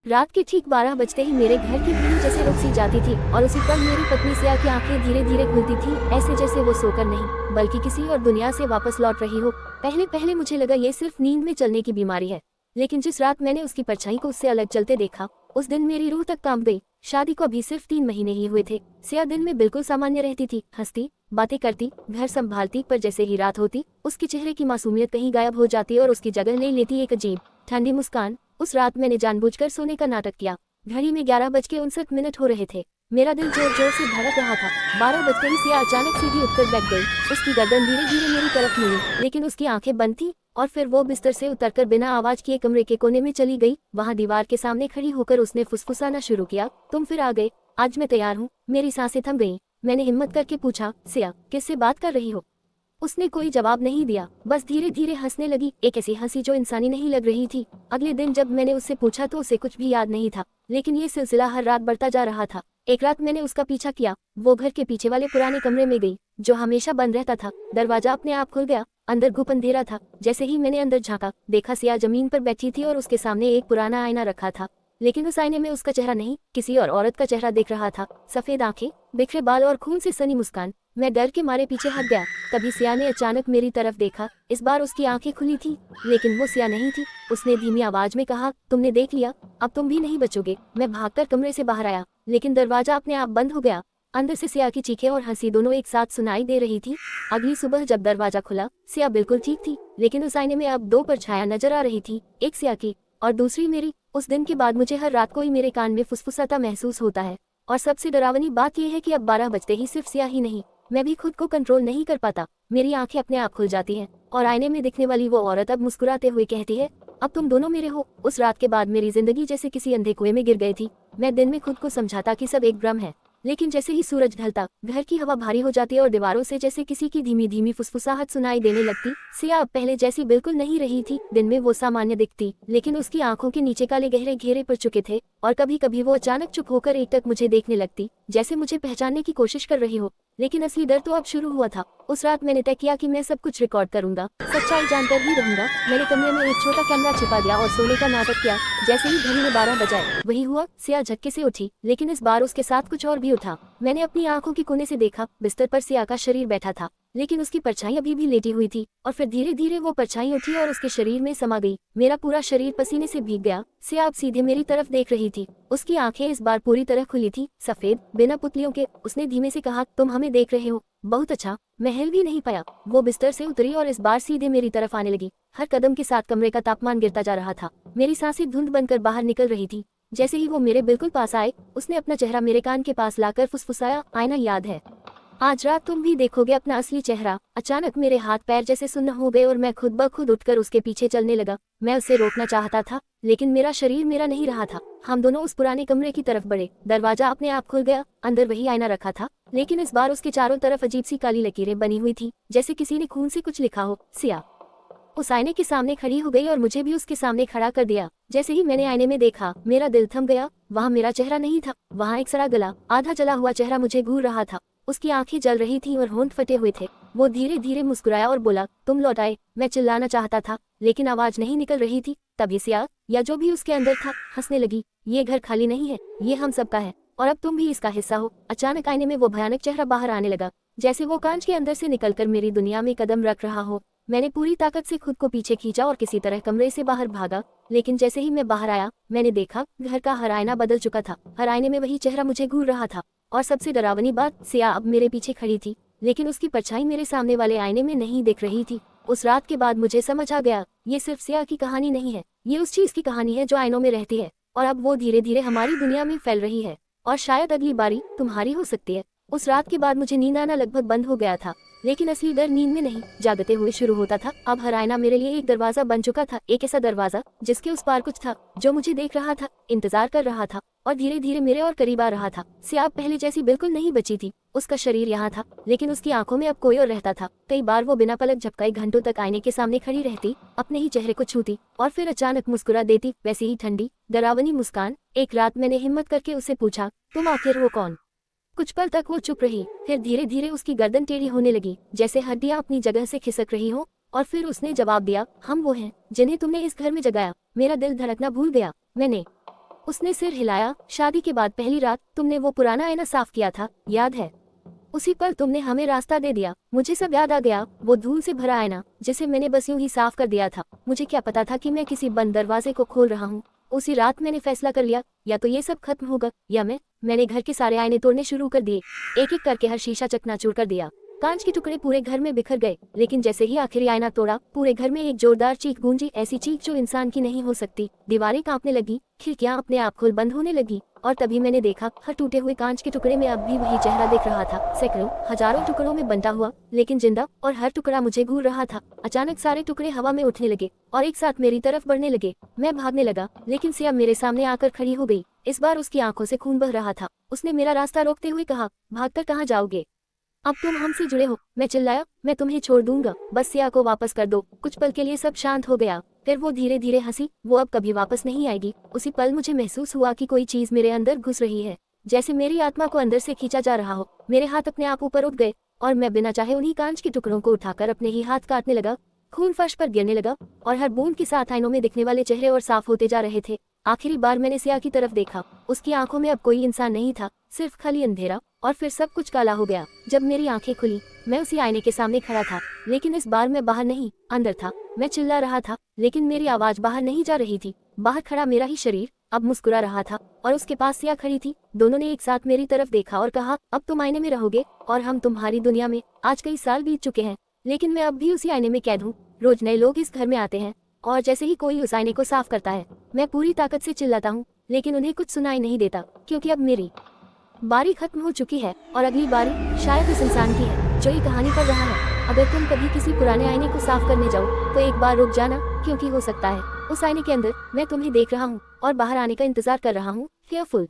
रात के ठीक 12 बजते ही मेरे घर की घड़ी जैसे रुक सी जाती थी और उसी पल मेरी पत्नी सिया की आंखें धीरे धीरे खुलती थी, ऐसे जैसे वो सोकर नहीं बल्कि किसी और दुनिया से वापस लौट रही हो। पहले पहले मुझे लगा ये सिर्फ नींद में चलने की बीमारी है, लेकिन जिस रात मैंने उसकी परछाई को उससे अलग चलते देखा उस दिन मेरी रूह तक कांप गई। शादी को अभी सिर्फ 3 महीने ही हुए थे। सिया दिन में बिल्कुल सामान्य रहती थी, हंसती, बातें करती, घर संभालती, पर जैसे ही रात होती उसके चेहरे की मासूमियत कहीं गायब हो जाती और उसकी जगह ले लेती एक अजीब ठंडी मुस्कान। उस रात मैंने जानबूझकर सोने का नाटक किया। घड़ी में 11:59 हो रहे थे। मेरा दिल जोर जोर से धड़क रहा था। 12 बजते ही सिया अचानक सीधी उठकर बैठ गई। उसकी गर्दन धीरे धीरे मेरी तरफ मुड़ी, लेकिन उसकी आंखें बंद थी और फिर वो बिस्तर से उतरकर बिना आवाज किए कमरे के कोने में चली गई। वहां दीवार के सामने खड़ी होकर उसने फुसफुसाना शुरू किया, तुम फिर आ गए, आज मैं तैयार हूँ। मेरी सांसें थम गईं। मैंने हिम्मत करके पूछा, सिया किससे बात कर रही हो? उसने कोई जवाब नहीं दिया, बस धीरे धीरे हंसने लगी, एक ऐसी हंसी जो इंसानी नहीं लग रही थी। अगले दिन जब मैंने उससे पूछा तो उसे कुछ भी याद नहीं था, लेकिन ये सिलसिला हर रात बढ़ता जा रहा था। एक रात मैंने उसका पीछा किया। वो घर के पीछे वाले पुराने कमरे में गई जो हमेशा बंद रहता था। दरवाजा अपने आप खुल गया। अंदर घुप अंधेरा था। जैसे ही मैंने अंदर झांका, देखा सिया जमीन पर बैठी थी और उसके सामने एक पुराना आईना रखा था, लेकिन उस आईने में उसका चेहरा नहीं, किसी और औरत का चेहरा दिख रहा था। सफेद आंखें, बिखरे बाल और खून से सनी मुस्कान। मैं डर के मारे पीछे हट गया। तभी सिया ने अचानक मेरी तरफ देखा। इस बार उसकी आंखें खुली थी, लेकिन वो सिया नहीं थी। उसने धीमी आवाज में कहा, तुमने देख लिया, अब तुम भी नहीं बचोगे। मैं भागकर कमरे से बाहर आया, लेकिन दरवाजा अपने आप बंद हो गया। अंदर से सिया की चीखें और हंसी दोनों एक साथ सुनाई दे रही थी। अगली सुबह जब दरवाजा खुला, सिया बिल्कुल ठीक थी, लेकिन उस आईने में अब 2 परछायां नजर आ रही थी, एक सिया की और दूसरी मेरी। उस दिन के बाद मुझे हर रात कोई मेरे कान में फुसफुसाता महसूस होता है। और सबसे डरावनी बात यह है कि अब 12 बजते ही सिर्फ सिया ही नहीं, मैं भी खुद को कंट्रोल नहीं कर पाता। मेरी आंखें अपने आप खुल जाती हैं और आईने में दिखने वाली वो औरत अब मुस्कुराते हुए कहती है, अब तुम दोनों मेरे हो। उस रात के बाद मेरी जिंदगी जैसे किसी अंधे कुएं में गिर गई थी। मैं दिन में खुद को समझाता कि सब एक भ्रम है, लेकिन जैसे ही सूरज ढलता, घर की हवा भारी हो जाती और दीवारों से जैसे किसी की धीमी धीमी फुसफुसाहट सुनाई देने लगती। सिया अब पहले जैसी बिल्कुल नहीं रही थी। दिन में वो सामान्य दिखती, लेकिन उसकी आंखों के नीचे काले गहरे घेरे पड़ चुके थे और कभी कभी वो अचानक चुप होकर एकटक मुझे देखने लगती, जैसे मुझे पहचानने की कोशिश कर रही हो। लेकिन असली डर तो अब शुरू हुआ था। उस रात मैंने तय किया कि मैं सब कुछ रिकॉर्ड करूंगा, सच्चाई जानकर ही रहूंगा। मैंने कमरे में एक छोटा कैमरा छिपा दिया और सोने का नाटक किया। जैसे ही घड़ी में 12 बजाए, वही हुआ, सिया झटके से उठी, लेकिन इस बार उसके साथ कुछ और भी उठा। मैंने अपनी आंखों के कोने से देखा, बिस्तर पर सिया का शरीर बैठा था, लेकिन उसकी परछाई अभी भी लेटी हुई थी। और फिर धीरे धीरे वो परछाई उठी और उसके शरीर में समा गई। मेरा पूरा शरीर पसीने से भीग गया। सिया अब सीधे मेरी तरफ देख रही थी। उसकी आंखें इस बार पूरी तरह खुली थी, सफेद, बिना पुतलियों के। उसने धीमे से कहा, तुम हमें देख रहे हो? बहुत अच्छा। मैं हिल भी नहीं पाया। वो बिस्तर से उतरी और इस बार सीधे मेरी तरफ आने लगी। हर कदम के साथ कमरे का तापमान गिरता जा रहा था। मेरी सांसें धुंध बनकर बाहर निकल रही थी। जैसे ही वो मेरे बिल्कुल पास आए, उसने अपना चेहरा मेरे कान के पास लाकर फुसफुसाया, आईना याद है? आज रात तुम भी देखोगे अपना असली चेहरा। अचानक मेरे हाथ पैर जैसे सुन्न हो गए और मैं खुद ब खुद उठकर उसके पीछे चलने लगा। मैं उसे रोकना चाहता था, लेकिन मेरा शरीर मेरा नहीं रहा था। हम दोनों उस पुराने कमरे की तरफ बढ़े। दरवाजा अपने आप खुल गया। अंदर वही आईना रखा था, लेकिन इस बार उसके चारों तरफ अजीब सी काली लकीरें बनी हुई थी, जैसे किसी ने खून से कुछ लिखा हो। सिया उस आईने के सामने खड़ी हो गई और मुझे भी उसके सामने खड़ा कर दिया। जैसे ही मैंने आईने में देखा, मेरा दिल थम गया। वहाँ मेरा चेहरा नहीं था, वहाँ एक सड़ा गला, आधा जला हुआ चेहरा मुझे घूर रहा था। उसकी आंखें जल रही थी और होंठ फटे हुए थे। वो धीरे धीरे मुस्कुराया और बोला, तुम लौट आए। मैं चिल्लाना चाहता था, लेकिन आवाज नहीं निकल रही थी। तभी सिया, या जो भी उसके अंदर था, हंसने लगी। ये घर खाली नहीं है, ये हम सबका है, और अब तुम भी इसका हिस्सा हो। अचानक आईने में वो भयानक चेहरा बाहर आने लगा, जैसे वो कांच के अंदर से निकलकर मेरी दुनिया में कदम रख रहा हो। मैंने पूरी ताकत से खुद को पीछे खींचा और किसी तरह कमरे से बाहर भागा। लेकिन जैसे ही मैं बाहर आया, मैंने देखा घर का हर आईना बदल चुका था। हर आईने में वही चेहरा मुझे घूर रहा था। और सबसे डरावनी बात, सिया अब मेरे पीछे खड़ी थी, लेकिन उसकी परछाई मेरे सामने वाले आईने में नहीं दिख रही थी। उस रात के बाद मुझे समझ आ गया, ये सिर्फ सिया की कहानी नहीं है, ये उस चीज की कहानी है जो आईनों में रहती है, और अब वो धीरे धीरे हमारी दुनिया में फैल रही है। और शायद अगली बारी तुम्हारी हो सकती है। उस रात के बाद मुझे नींद आना लगभग बंद हो गया था, लेकिन असली डर नींद में नहीं, जागते हुए शुरू होता था। अब हर आईना मेरे लिए एक दरवाजा बन चुका था, एक ऐसा दरवाजा जिसके उस पार कुछ था, जो मुझे देख रहा था, इंतजार कर रहा था, और धीरे धीरे मेरे और करीब आ रहा था। सिया पहले जैसी बिल्कुल नहीं बची थी। उसका शरीर यहाँ था, लेकिन उसकी आंखों में अब कोई और रहता था। कई बार वो बिना पलक झपकाए घंटों तक आईने के सामने खड़ी रहती, अपने ही चेहरे को छूती और फिर अचानक मुस्कुरा देती, वैसी ही ठंडी डरावनी मुस्कान। एक रात मैंने हिम्मत करके उससे पूछा, तुम आखिर हो कौन? कुछ पल तक वो चुप रही, फिर धीरे धीरे उसकी गर्दन टेढ़ी होने लगी, जैसे हड्डियां अपनी जगह से खिसक रही हो। और फिर उसने जवाब दिया, हम वो हैं जिन्हें तुमने इस घर में जगाया। मेरा दिल धड़कना भूल गया। मैंने उसने सिर हिलाया। शादी के बाद पहली रात तुमने वो पुराना आईना साफ किया था, याद है? उसी पर तुमने हमें रास्ता दे दिया। मुझे सब याद आ गया, वो धूल से भरा आईना जिसे मैंने बस यूं ही साफ कर दिया था। मुझे क्या पता था कि मैं किसी बंद दरवाजे को खोल रहा हूँ। उसी रात मैंने फैसला कर लिया, या तो ये सब खत्म होगा या मैंने घर के सारे आईने तोड़ने शुरू कर दिए। एक एक करके हर शीशा चकनाचूर कर दिया। कांच के टुकड़े पूरे घर में बिखर गए, लेकिन जैसे ही आखिरी आईना तोड़ा, पूरे घर में एक जोरदार चीख गूंजी, ऐसी चीख जो इंसान की नहीं हो सकती। दीवारें कांपने लगी, खिड़कियां अपने आप खुल बंद होने लगी, और तभी मैंने देखा हर टूटे हुए कांच के टुकड़े में अब भी वही चेहरा दिख रहा था, सैकड़ों हजारों टुकड़ों में बंटा हुआ, लेकिन जिंदा, और हर टुकड़ा मुझे घूर रहा था। अचानक सारे टुकड़े हवा में उठने लगे और एक साथ मेरी तरफ बढ़ने लगे। मैं भागने लगा, लेकिन सिया मेरे सामने आकर खड़ी हो गई। इस बार उसकी आंखों से खून बह रहा था। उसने मेरा रास्ता रोकते हुए कहा, भागकर कहाँ जाओगे? अब तुम हमसे जुड़े हो। मैं चिल्लाया, मैं तुम्हें छोड़ दूंगा, बस सिया को वापस कर दो। कुछ पल के लिए सब शांत हो गया, फिर वो धीरे धीरे हंसी। वो अब कभी वापस नहीं आएगी। उसी पल मुझे महसूस हुआ कि कोई चीज मेरे अंदर घुस रही है, जैसे मेरी आत्मा को अंदर से खींचा जा रहा हो। मेरे हाथ अपने आप ऊपर उठ गए और मैं बिना चाहे उन्हीं कांच के टुकड़ों को उठाकर अपने ही हाथ काटने लगा। खून फर्श पर गिरने लगा और हर बूंद के साथ आईनों में दिखने वाले चेहरे और साफ होते जा रहे थे। आखिरी बार मैंने सिया की तरफ देखा। उसकी आंखों में अब कोई इंसान नहीं था, सिर्फ खाली अंधेरा, और फिर सब कुछ काला हो गया। जब मेरी आंखें खुली, मैं उसी आईने के सामने खड़ा था, लेकिन इस बार मैं बाहर नहीं, अंदर था। मैं चिल्ला रहा था, लेकिन मेरी आवाज बाहर नहीं जा रही थी। बाहर खड़ा मेरा ही शरीर अब मुस्कुरा रहा था, और उसके पास सिया खड़ी थी। दोनों ने एक साथ मेरी तरफ देखा और कहा, अब तुम आईने में रहोगे और हम तुम्हारी दुनिया में। आज कई साल बीत चुके हैं, लेकिन मैं अब भी उसी आईने में कैद हूँ। रोज नए लोग इस घर में आते हैं, और जैसे ही कोई उस आईने को साफ करता है, मैं पूरी ताकत से चिल्लाता हूँ, लेकिन उन्हें कुछ सुनाई नहीं देता, क्योंकि अब मेरी बारी खत्म हो चुकी है और अगली बारी शायद उस इंसान की है जो ये कहानी पढ़ रहा है। अगर तुम कभी किसी पुराने आईने को साफ करने जाओ तो एक बार रुक जाना, क्योंकि हो सकता है उस आईने के अंदर मैं तुम्हें देख रहा हूँ और बाहर आने का इंतजार कर रहा हूँ। केयरफुल।